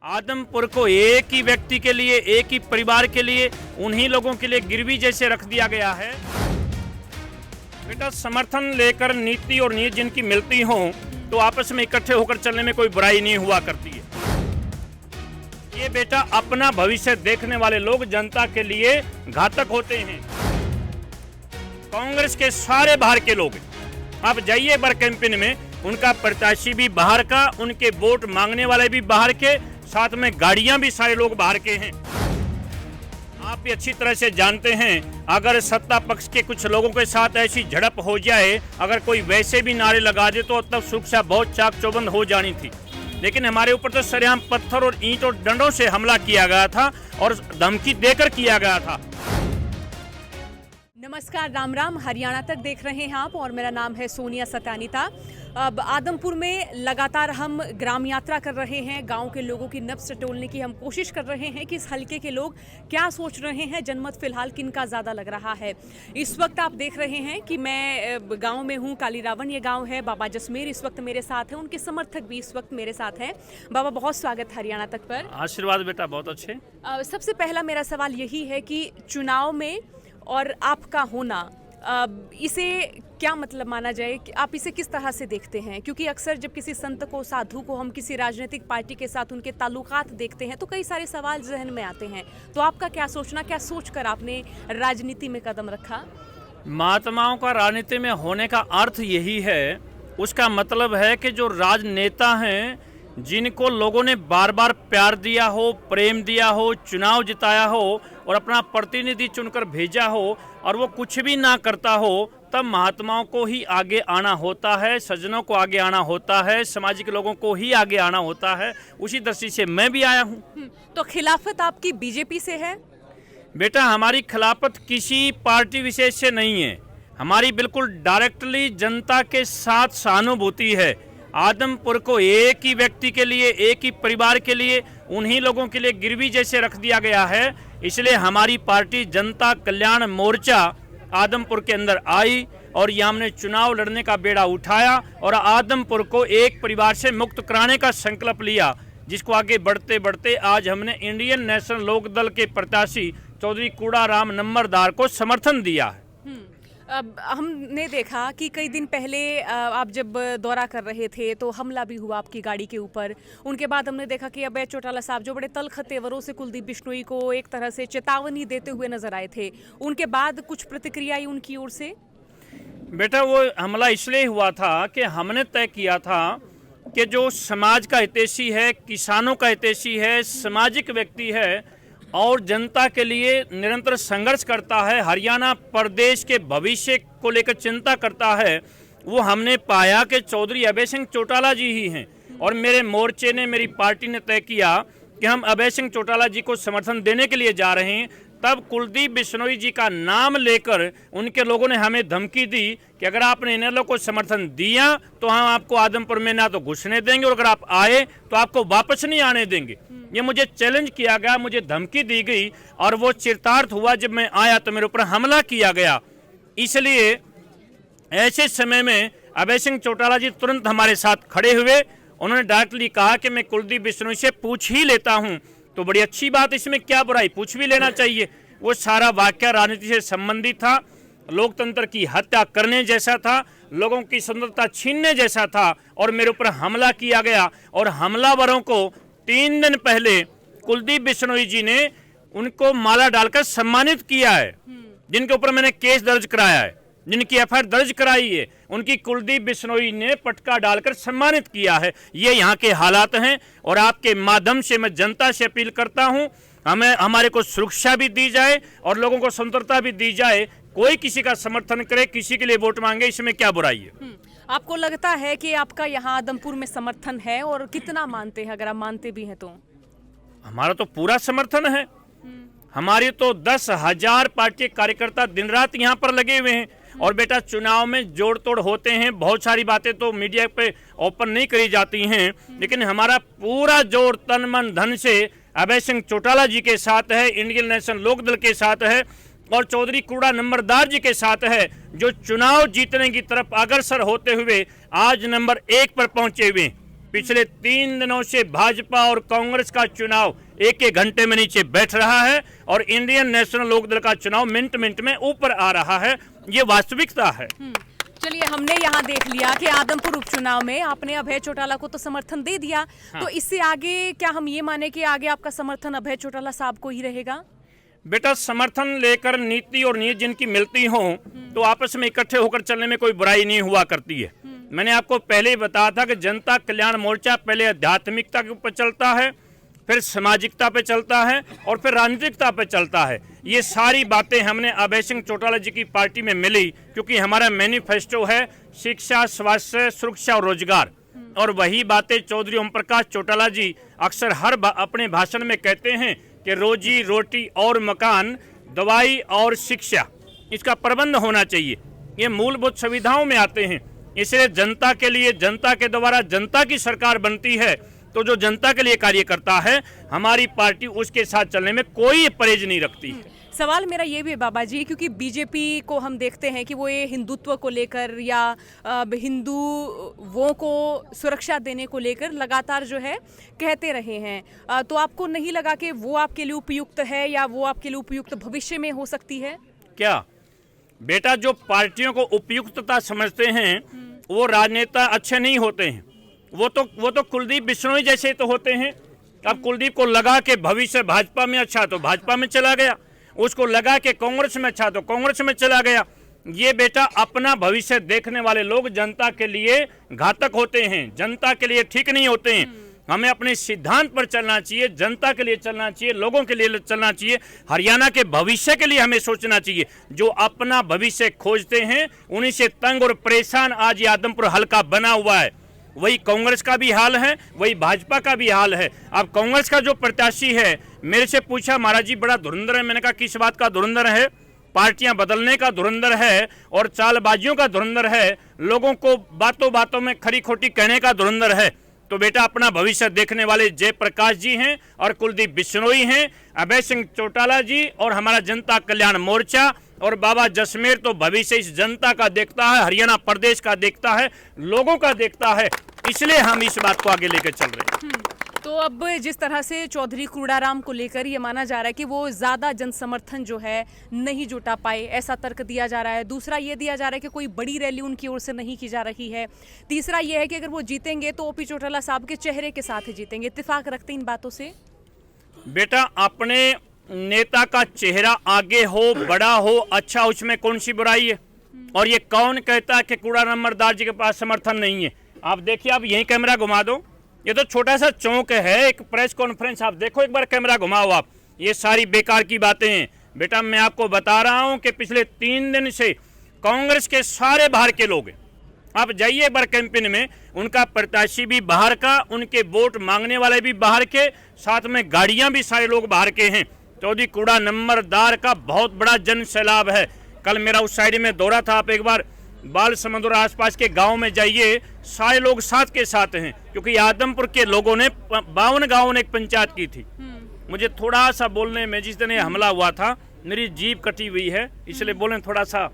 आदमपुर को एक ही व्यक्ति के लिए, एक ही परिवार के लिए, उन्हीं लोगों के लिए गिरवी जैसे रख दिया गया है। बेटा, समर्थन लेकर नीति और नीति जिनकी मिलती हो तो आपस में इकट्ठे होकर चलने में कोई बुराई नहीं हुआ करती है। ये बेटा अपना भविष्य देखने वाले लोग जनता के लिए घातक होते हैं। कांग्रेस के सारे बाहर के लोग, आप जाइए एक बार कैंपेन में, उनका प्रत्याशी भी बाहर का, उनके वोट मांगने वाले भी बाहर के, साथ में गाड़ियां भी सारे लोग बाहर के हैं। आप भी अच्छी तरह से जानते हैं, अगर सत्ता पक्ष के कुछ लोगों के साथ ऐसी झड़प हो जाए, अगर कोई वैसे भी नारे लगा दे तो तब सुरक्षा बहुत चाक चौबंद हो जानी थी। लेकिन हमारे ऊपर तो सरेआम पत्थर और ईंट और डंडों से हमला किया गया था और धमकी देकर किया गया था। नमस्कार, राम राम। हरियाणा तक देख रहे हैं आप और मेरा नाम है सोनिया सत्यानिता। अब आदमपुर में लगातार हम ग्राम यात्रा कर रहे हैं, गांव के लोगों की नब्ज टटोलने की हम कोशिश कर रहे हैं कि इस हलके के लोग क्या सोच रहे हैं, जनमत फिलहाल किनका ज़्यादा लग रहा है। इस वक्त आप देख रहे हैं कि मैं गांव में हूं, कालीरावन ये गांव है। बाबा जसमेर इस वक्त मेरे साथ हैं, उनके समर्थक भी इस वक्त मेरे साथ हैं। बाबा, बहुत स्वागत हरियाणा तक पर। आशीर्वाद बेटा, बहुत अच्छे। सबसे पहला मेरा सवाल यही है कि चुनाव में और आपका होना, इसे क्या मतलब माना जाए, कि आप इसे किस तरह से देखते हैं? क्योंकि अक्सर जब किसी संत को, साधु को हम किसी राजनीतिक पार्टी के साथ उनके ताल्लुकात देखते हैं तो कई सारे सवाल जहन में आते हैं। तो आपका क्या सोचना, क्या सोचकर आपने राजनीति में कदम रखा? महात्माओं का राजनीति में होने का अर्थ यही है, उसका मतलब है कि जो राजनेता हैं, जिनको लोगों ने बार बार प्यार दिया हो, प्रेम दिया हो, चुनाव जिताया हो और अपना प्रतिनिधि चुनकर भेजा हो, और वो कुछ भी ना करता हो, तब महात्माओं को ही आगे आना होता है, सज्जनों को आगे आना होता है, सामाजिक लोगों को ही आगे आना होता है। उसी दृष्टि से मैं भी आया हूँ। तो खिलाफत आपकी बीजेपी से है? बेटा, हमारी खिलाफत किसी पार्टी विशेष से नहीं है, हमारी बिल्कुल डायरेक्टली जनता के साथ सहानुभूति है। आदमपुर को एक ही व्यक्ति के लिए, एक ही परिवार के लिए, उन्हीं लोगों के लिए गिरवी जैसे रख दिया गया है। इसलिए हमारी पार्टी जनता कल्याण मोर्चा आदमपुर के अंदर आई और यहाँ हमने चुनाव लड़ने का बेड़ा उठाया और आदमपुर को एक परिवार से मुक्त कराने का संकल्प लिया, जिसको आगे बढ़ते बढ़ते आज हमने इंडियन नेशनल लोकदल के प्रत्याशी चौधरी कूड़ाराम नंबरदार को समर्थन दिया है। अब हमने देखा कि कई दिन पहले आप जब दौरा कर रहे थे तो हमला भी हुआ आपकी गाड़ी के ऊपर। उनके बाद हमने देखा कि अभय चौटाला साहब जो बड़े तलख तेवरों से कुलदीप बिश्नोई को एक तरह से चेतावनी देते हुए नजर आए थे, उनके बाद कुछ प्रतिक्रिया आई उनकी ओर से? बेटा, वो हमला इसलिए हुआ था कि हमने तय किया था कि जो समाज का हितैषी है, किसानों का हितैषी है, सामाजिक व्यक्ति है और जनता के लिए निरंतर संघर्ष करता है, हरियाणा प्रदेश के भविष्य को लेकर चिंता करता है, वो हमने पाया कि चौधरी अभय सिंह चौटाला जी ही हैं। और मेरे मोर्चे ने, मेरी पार्टी ने तय किया कि हम अभय सिंह चौटाला जी को समर्थन देने के लिए जा रहे हैं। तब कुलदीप बिश्नोई जी का नाम लेकर उनके लोगों ने हमें धमकी दी कि अगर आपने इन लोगों को समर्थन दिया तो हम आपको आदमपुर में ना तो घुसने देंगे और अगर आप आए तो आपको वापस नहीं आने देंगे। ये मुझे चैलेंज किया गया, मुझे धमकी दी गई और वो चिरतार्थ हुआ। जब मैं आया तो मेरे ऊपर हमला किया गया। इसलिए ऐसे समय में अभय सिंह चौटाला जी तुरंत हमारे साथ खड़े हुए। उन्होंने डायरेक्टली कहा कि मैं कुलदीप बिश्नोई से पूछ ही लेता हूँ। तो बड़ी अच्छी बात, इसमें क्या बुराई, पूछ भी लेना चाहिए। वो सारा वाकया राजनीति से संबंधित था, लोकतंत्र की हत्या करने जैसा था, लोगों की स्वतंत्रता छीनने जैसा था और मेरे ऊपर हमला किया गया। और हमलावरों को 3 दिन पहले कुलदीप बिश्नोई जी ने उनको माला डालकर सम्मानित किया है, जिनके ऊपर मैंने केस दर्ज कराया है, जिनकी एफआईआर दर्ज कराई है, उनकी कुलदीप बिश्नोई ने पटका डालकर सम्मानित किया है। ये यहाँ के हालात हैं और आपके माध्यम से मैं जनता से अपील करता हूँ, हमारे को सुरक्षा भी दी जाए और लोगों को स्वतंत्रता भी दी जाए। कोई किसी का समर्थन करे, किसी के लिए वोट मांगे, इसमें क्या बुराई है? आपको लगता है कि आपका यहाँ आदमपुर में समर्थन है और कितना मानते हैं, अगर आप मानते भी हैं तो? हमारा तो पूरा समर्थन है। हमारी तो 10,000 पार्टी कार्यकर्ता दिन रात यहाँ पर लगे हुए हैं। और बेटा, चुनाव में जोड़ तोड़ होते हैं, बहुत सारी बातें तो मीडिया पे ओपन नहीं करी जाती हैं, लेकिन हमारा पूरा जोर तन मन धन से अभय सिंह चौटाला जी के साथ है, इंडियन नेशनल लोकदल के साथ है और चौधरी कूड़ा नंबरदार जी के साथ है, जो चुनाव जीतने की तरफ अग्रसर होते हुए आज नंबर 1 पर पहुंचे हुए। पिछले 3 दिनों से भाजपा और कांग्रेस का चुनाव एक एक घंटे में नीचे बैठ रहा है और इंडियन नेशनल लोकदल का चुनाव मिनट मिनट में ऊपर आ रहा है। ये वास्तविकता है। चलिए, हमने यहाँ देख लिया कि आदमपुर उपचुनाव में आपने अभय चौटाला को तो समर्थन दे दिया। हाँ। तो इससे आगे क्या हम ये माने कि आगे आपका समर्थन अभय चौटाला साहब को ही रहेगा? बेटा, समर्थन लेकर नीति और नीयत जिनकी मिलती हो तो आपस में इकट्ठे होकर चलने में कोई बुराई नहीं हुआ करती है। मैंने आपको पहले ही बताया था कि जनता कल्याण मोर्चा पहले आध्यात्मिकता के ऊपर चलता है, फिर सामाजिकता पे चलता है और फिर राजनीतिकता पे चलता है। ये सारी बातें हमने अभय सिंह चौटाला जी की पार्टी में मिली, क्योंकि हमारा मैनिफेस्टो है शिक्षा, स्वास्थ्य, सुरक्षा और रोजगार। और वही बातें चौधरी ओम प्रकाश चौटाला जी अक्सर अपने भाषण में कहते हैं कि रोजी रोटी और मकान, दवाई और शिक्षा, इसका प्रबंध होना चाहिए। ये मूलभूत सुविधाओं में आते हैं। इसलिए जनता के लिए, जनता के द्वारा जनता की सरकार बनती है, तो जो जनता के लिए कार्य करता है हमारी पार्टी उसके साथ चलने में कोई परहेज नहीं रखती है। सवाल मेरा ये भी है बाबा जी, क्योंकि बीजेपी को हम देखते हैं कि वो ये हिंदुत्व को लेकर या हिंदुओं को सुरक्षा देने को लेकर लगातार जो है कहते रहे हैं। तो आपको नहीं लगा कि वो आपके लिए उपयुक्त है या वो आपके लिए उपयुक्त भविष्य में हो सकती है? क्या बेटा, जो पार्टियों को उपयुक्तता समझते हैं वो राजनेता अच्छे नहीं होते हैं। वो तो कुलदीप बिश्नोई जैसे तो होते हैं। अब कुलदीप को लगा के भविष्य भाजपा में अच्छा तो भाजपा में चला गया, उसको लगा कि कांग्रेस में अच्छा तो कांग्रेस में चला गया। ये बेटा, अपना भविष्य देखने वाले लोग जनता के लिए घातक होते हैं, जनता के लिए ठीक नहीं होते हैं। हमें अपने सिद्धांत पर चलना चाहिए, जनता के लिए चलना चाहिए, लोगों के लिए चलना चाहिए, हरियाणा के भविष्य के लिए हमें सोचना चाहिए। जो अपना भविष्य खोजते हैं उन्हीं से तंग और परेशान आज ये आदमपुर हल्का बना हुआ है। वही कांग्रेस का भी हाल है, वही भाजपा का भी हाल है। अब कांग्रेस का जो प्रत्याशी है, मेरे से पूछा महाराज जी बड़ा धुरंधर है। मैंने कहा किस बात का धुरंधर है? पार्टियां बदलने का धुरंधर है और चालबाजियों का धुरंधर है, लोगों को बातों बातों में खरी खोटी कहने का धुरंधर है। तो बेटा, अपना भविष्य देखने वाले जयप्रकाश जी हैं और कुलदीप बिश्नोई हैं, अभय सिंह चौटाला जी और हमारा जनता कल्याण मोर्चा और बाबा जसमेर तो भविष्य इस जनता का देखता है, हरियाणा प्रदेश का देखता है, लोगों का देखता है। इसलिए हम इस बात को आगे लेकर चल रहे हैं। तो अब जिस तरह से चौधरी क्रूड़ाराम को लेकर ये माना जा रहा है कि वो ज़्यादा जनसमर्थन जो है नहीं जुटा पाए, ऐसा तर्क दिया जा रहा है। दूसरा ये दिया जा रहा है कि कोई बड़ी रैली उनकी ओर से नहीं की जा रही है। तीसरा ये है कि अगर वो जीतेंगे तो ओपी चौटाला साहब के चेहरे के साथ ही जीतेंगे। इत्तेफाक रखते इन बातों से? बेटा, अपने नेता का चेहरा आगे हो, बड़ा हो, अच्छा, उसमें कौन सी बुराई है? और ये कौन कहता है कि कूड़ा नंबरदार जी के पास समर्थन नहीं है? आप देखिए, आप यही कैमरा घुमा दो, ये तो छोटा सा चौक है, एक प्रेस कॉन्फ्रेंस। आप देखो, एक बार कैमरा घुमाओ आप, ये सारी बेकार की बातें हैं। बेटा, मैं आपको बता रहा हूं कि पिछले 3 दिन से कांग्रेस के सारे बाहर के लोग हैं। आप जाइए एक बार कैंपेन में, उनका प्रत्याशी भी बाहर का, उनके वोट मांगने वाले भी बाहर के, साथ में गाड़ियां भी सारे लोग बाहर के हैं। चौधरी कूड़ा नंबरदार का बहुत बड़ा जन सैलाब है। कल मेरा उस साइड में दौरा था, आप एक बार बाल समंद और आसपास के गांव में जाइए, सारे लोग साथ के साथ हैं, क्योंकि आदमपुर के लोगों ने 52 गांवों ने एक पंचायत की थी। मुझे थोड़ा सा बोलने में, जिस दिन हमला हुआ था, मेरी जीभ कटी हुई है, इसलिए बोलने थोड़ा सा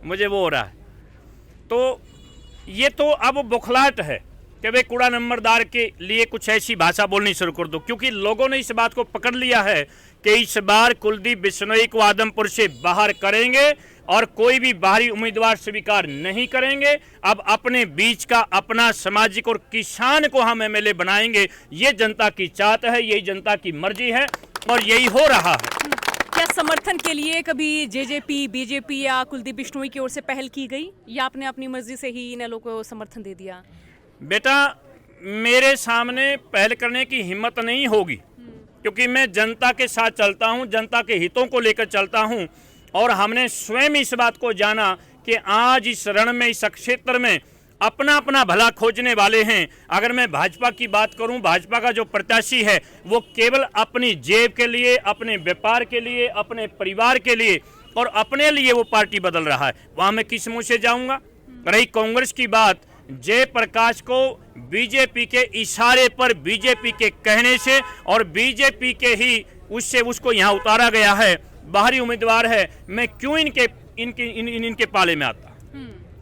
मुझे वो हो रहा है। तो ये तो अब बुखलाहट है कि भाई कूड़ा नंबरदार के लिए कुछ ऐसी भाषा बोलनी शुरू कर दो, क्योंकि लोगों ने इस बात को पकड़ लिया है कि इस बार कुलदीप बिश्नोई को आदमपुर से बाहर करेंगे और कोई भी बाहरी उम्मीदवार स्वीकार नहीं करेंगे। अब अपने बीच का अपना सामाजिक और किसान को हम एमएलए बनाएंगे। ये जनता की चाहत है, यही जनता की मर्जी है और यही हो रहा है। क्या समर्थन के लिए कभी जेजेपी, बीजेपी या कुलदीप बिश्नोई की ओर से पहल की गई, या आपने अपनी मर्जी से ही इन लोगों को समर्थन दे दिया? बेटा, मेरे सामने पहल करने की हिम्मत नहीं होगी, क्योंकि मैं जनता के साथ चलता हूं, जनता के हितों को लेकर चलता हूं। और हमने स्वयं इस बात को जाना कि आज इस रण में, इस क्षेत्र में अपना अपना भला खोजने वाले हैं। अगर मैं भाजपा की बात करूं, भाजपा का जो प्रत्याशी है वो केवल अपनी जेब के लिए, अपने व्यापार के लिए, अपने परिवार के लिए और अपने लिए वो पार्टी बदल रहा है। वहां मैं किस मुंह से जाऊंगा? रही कांग्रेस की बात, जयप्रकाश को बीजेपी के इशारे पर, बीजेपी के कहने से और बीजेपी के ही उससे उसको यहाँ उतारा गया है, बाहरी उम्मीदवार है। मैं क्यों इनके पाले में आता?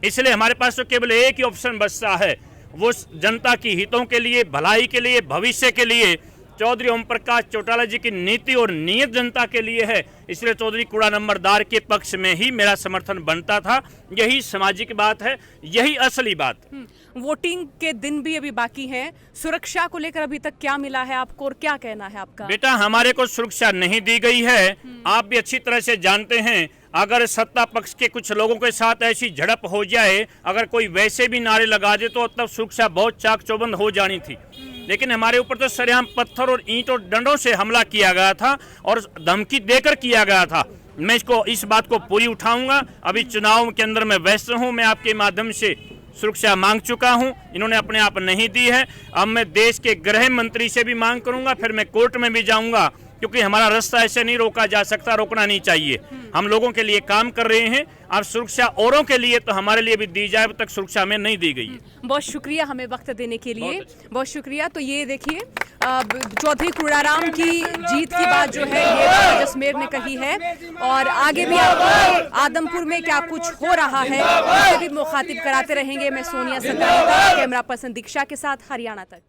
इसलिए हमारे पास तो केवल एक ही ऑप्शन बचता है, वो जनता की हितों के लिए, भलाई के लिए, भविष्य के लिए चौधरी ओम प्रकाश चौटाला जी की नीति और नीयत जनता के लिए है। इसलिए चौधरी कूड़ा नंबरदार के पक्ष में ही मेरा समर्थन बनता था। यही सामाजिक बात है, यही असली बात। वोटिंग के दिन भी अभी बाकी है, सुरक्षा को लेकर अभी तक क्या मिला है आपको और क्या कहना है आपका? बेटा, हमारे को सुरक्षा नहीं दी गई है। आप भी अच्छी तरह से जानते हैं, अगर सत्ता पक्ष के कुछ लोगों के साथ ऐसी झड़प हो जाए, अगर कोई वैसे भी नारे लगा दे तो तब सुरक्षा बहुत चाक चौबंद हो जानी थी। लेकिन हमारे ऊपर तो सरेआम पत्थर और ईंट और डंडों से हमला किया गया था और धमकी देकर किया गया था। मैं इस बात को पूरी उठाऊंगा। अभी चुनाव के अंदर मैं व्यस्त हूं। मैं आपके माध्यम से सुरक्षा मांग चुका हूं, इन्होंने अपने आप नहीं दी है। अब मैं देश के गृह मंत्री से भी मांग करूंगा, फिर मैं कोर्ट में भी जाऊंगा, क्योंकि हमारा रास्ता ऐसे नहीं रोका जा सकता, रोकना नहीं चाहिए। हम लोगों के लिए काम कर रहे हैं। अब सुरक्षा औरों के लिए तो हमारे लिए भी दी जाए, अब तक सुरक्षा में नहीं दी गई है। बहुत शुक्रिया हमें वक्त देने के लिए, बहुत शुक्रिया। तो ये देखिए, चौधरी कूड़ाराम की जीत की बात जो है ये राजा जसमेर ने कही है, और आगे भी आपको आदमपुर में क्या कुछ हो रहा है उसे भी मुखातिब कराते रहेंगे। मैं सोनिया सतानीता, कैमरा पर्सन दीक्षा के साथ, हरियाणा तक।